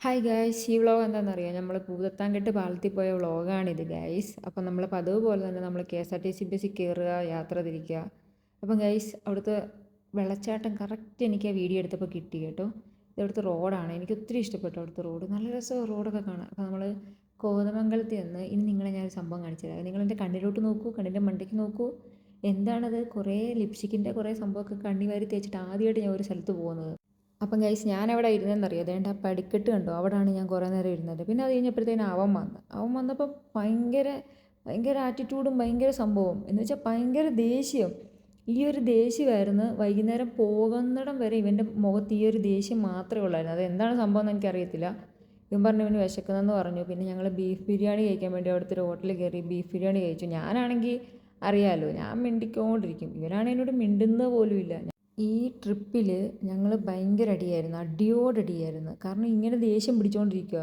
Hi guys, ഈ vlog എന്താണെന്നറിയാം. നമ്മൾ ഭൂതത്താൻകെട്ട് പാലത്തിൽ പോയ വ്ളോഗാണിത് ഗായ്സ്. അപ്പം നമ്മൾ പതിവ് പോലെ തന്നെ നമ്മൾ KSRTC ബസ്സിൽ കയറുക, യാത്ര തിരിക്കുക. അപ്പം ഗായ്സ്, അവിടുത്തെ വെള്ളച്ചാട്ടം കറക്റ്റ് എനിക്ക് ആ വീഡിയോ എടുത്തപ്പോൾ കിട്ടി കേട്ടോ. ഇത് അവിടുത്തെ റോഡാണ്. എനിക്ക് ഒത്തിരി ഇഷ്ടപ്പെട്ടു അവിടുത്തെ റോഡ്. നല്ല രസമാണ് റോഡൊക്കെ കാണാൻ. അപ്പോൾ നമ്മൾ കോതമംഗലത്തിൽ നിന്ന് ഇനി നിങ്ങളെ ഞാനൊരു സംഭവം കാണിച്ചു തരാം. നിങ്ങളെൻ്റെ കണ്ണിലോട്ട് നോക്കൂ, കണ്ണിൻ്റെ മണ്ടയ്ക്ക് നോക്കൂ. എന്താണത്? കുറേ ലിപ്സ്റ്റിക്കിൻ്റെ കുറേ സംഭവമൊക്കെ കണ്ണി വാരി തേച്ചിട്ട് ആദ്യമായിട്ട് ഞാൻ ഒരു സ്ഥലത്ത് പോകുന്നത്. അപ്പം ഗൈസ്, ഞാനവിടെ ഇരുന്നതെന്നറിയോ, അതേണ്ട ആ പടിക്കെട്ട് കണ്ടോ, അവിടെയാണ് ഞാൻ കുറേ നേരം ഇരുന്നത്. പിന്നെ അത് കഴിഞ്ഞപ്പോഴത്തേനും അവൻ വന്നപ്പോൾ ഭയങ്കര ഭയങ്കര ആറ്റിറ്റ്യൂഡും ഭയങ്കര സംഭവം എന്ന് വെച്ചാൽ ഭയങ്കര ദേഷ്യം. ഈ ഒരു ദേഷ്യമായിരുന്നു വൈകുന്നേരം പോകുന്നിടം വരെ. ഇവൻ്റെ മുഖത്ത് ഈ ഒരു ദേഷ്യം മാത്രമേ ഉള്ളായിരുന്നു. അത് എന്താണ് സംഭവം എന്ന് എനിക്കറിയത്തില്ല. ഇവൻ പറഞ്ഞു ഇവന് വിശക്കുന്നെന്ന് പറഞ്ഞു. പിന്നെ ഞങ്ങൾ ബീഫ് ബിരിയാണി കഴിക്കാൻ വേണ്ടി അവിടുത്തെ ഒരു ഹോട്ടലിൽ കയറി ബീഫ് ബിരിയാണി കഴിച്ചു. ഞാനാണെങ്കിൽ അറിയാമല്ലോ, ഞാൻ മിണ്ടിക്കൊണ്ടിരിക്കും. ഇവനാണെങ്കിൽ എന്നോട് മിണ്ടുന്ന പോലും ഇല്ല. ഈ ട്രിപ്പിൽ ഞങ്ങൾ ഭയങ്കര അടിയായിരുന്നു, അടിയോടടിയായിരുന്നു. കാരണം ഇങ്ങനെ ദേഷ്യം പിടിച്ചുകൊണ്ടിരിക്കുക.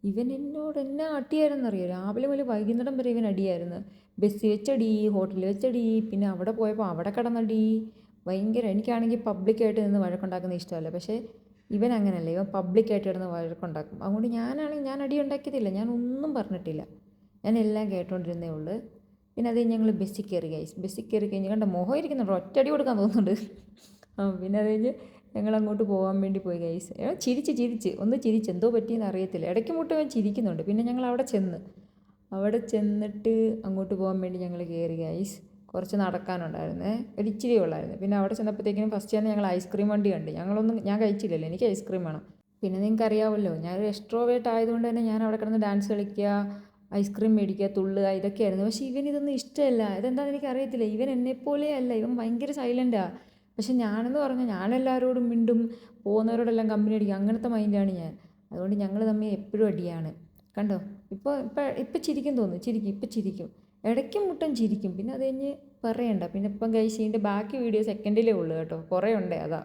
ഇവൻ എന്നോട് എന്നാ അടിയായിരുന്നറിയോ, രാവിലെ മുതൽ വൈകുന്നേരം വരെ ഇവൻ അടിയായിരുന്നു. ബസ്സിൽ വെച്ചടി, ഹോട്ടലിൽ വെച്ചടി, പിന്നെ അവിടെ പോയപ്പോൾ അവിടെ കിടന്നടി. ഭയങ്കര. എനിക്കാണെങ്കിൽ പബ്ലിക്കായിട്ട് നിന്ന് വഴക്കുണ്ടാക്കുന്നത് ഇഷ്ടമല്ല. പക്ഷേ ഇവൻ അങ്ങനെയല്ല, ഇവൻ പബ്ലിക്കായിട്ട് കിടന്ന് വഴക്കുണ്ടാക്കും. അതുകൊണ്ട് ഞാനാണെങ്കിൽ ഞാൻ അടി ഉണ്ടാക്കിയതില്ല, ഞാൻ ഒന്നും പറഞ്ഞിട്ടില്ല, ഞാൻ എല്ലാം കേട്ടോണ്ടിരുന്നേ ഉള്ളൂ. പിന്നെ അത് ഞങ്ങൾ ബസ്സിൽ കയറി ഗൈസ്. ബസ്സിൽ കയറി കഴിഞ്ഞ് കണ്ട മുഖം ഇരിക്കുന്നുണ്ട്, ഒറ്റടി കൊടുക്കാൻ തോന്നുന്നുണ്ട്. പിന്നെ അത് കഴിഞ്ഞ് ഞങ്ങൾ അങ്ങോട്ട് പോകാൻ വേണ്ടി പോയി ഗൈസ്. ഒന്ന് ചിരിച്ച് എന്തോ പറ്റിയെന്ന് അറിയത്തില്ല. ഇടയ്ക്ക് മുട്ട് അവൻ ചിരിക്കുന്നുണ്ട്. പിന്നെ ഞങ്ങൾ അവിടെ ചെന്നിട്ട് അങ്ങോട്ട് പോകാൻ വേണ്ടി ഞങ്ങൾ കയറി ഗൈസ്. കുറച്ച് നടക്കാനുണ്ടായിരുന്നേ, ഒരു ഇച്ചിരി ഉള്ളായിരുന്നു. പിന്നെ അവിടെ ചെന്നപ്പോഴത്തേക്കിനും ഫസ്റ്റ് തന്നെ ഞങ്ങൾ ഐസ്ക്രീം വണ്ടി കണ്ട്. ഞാൻ കഴിച്ചില്ലല്ലോ, എനിക്ക് ഐസ്ക്രീം വേണം. പിന്നെ നിങ്ങൾക്ക് അറിയാമല്ലോ, ഞാനൊരു എക്സ്ട്രോവേർട്ട് ആയതുകൊണ്ട് തന്നെ ഞാൻ അവിടെ കിടന്ന് ഡാൻസ് കളിക്കുക, ഐസ്ക്രീം മേടിക്കുക, തുള്ളുക, ഇതൊക്കെയായിരുന്നു. പക്ഷേ ഇതൊന്നും ഇഷ്ടമല്ല. ഇതെന്താണെന്ന് എനിക്കറിയത്തില്ല. ഇവൻ എന്നെപ്പോലെ അല്ല, ഇവൻ ഭയങ്കര സൈലൻ്റാണ്. പക്ഷെ ഞാനെന്ന് പറഞ്ഞാൽ ഞാനെല്ലാവരോടും മിണ്ടും, പോകുന്നവരോടെല്ലാം കമ്പനി അടിക്കും, അങ്ങനത്തെ മൈൻഡാണ് ഞാൻ. അതുകൊണ്ട് ഞങ്ങൾ തമ്മിൽ എപ്പോഴും അടിയാണ്. കണ്ടോ, ഇപ്പം ചിരിക്കും തോന്നുന്നു, ഇപ്പം ചിരിക്കും, ഇടയ്ക്കും മുട്ടം ചിരിക്കും. പിന്നെ അത് കഴിഞ്ഞ് പറയണ്ട. പിന്നെ ഇപ്പം ഗൈസ് ഇതിൻ്റെ ബാക്കി വീഡിയോ സെക്കൻഡിലേ ഉള്ളൂ കേട്ടോ, കുറേ ഉണ്ട് അതാ.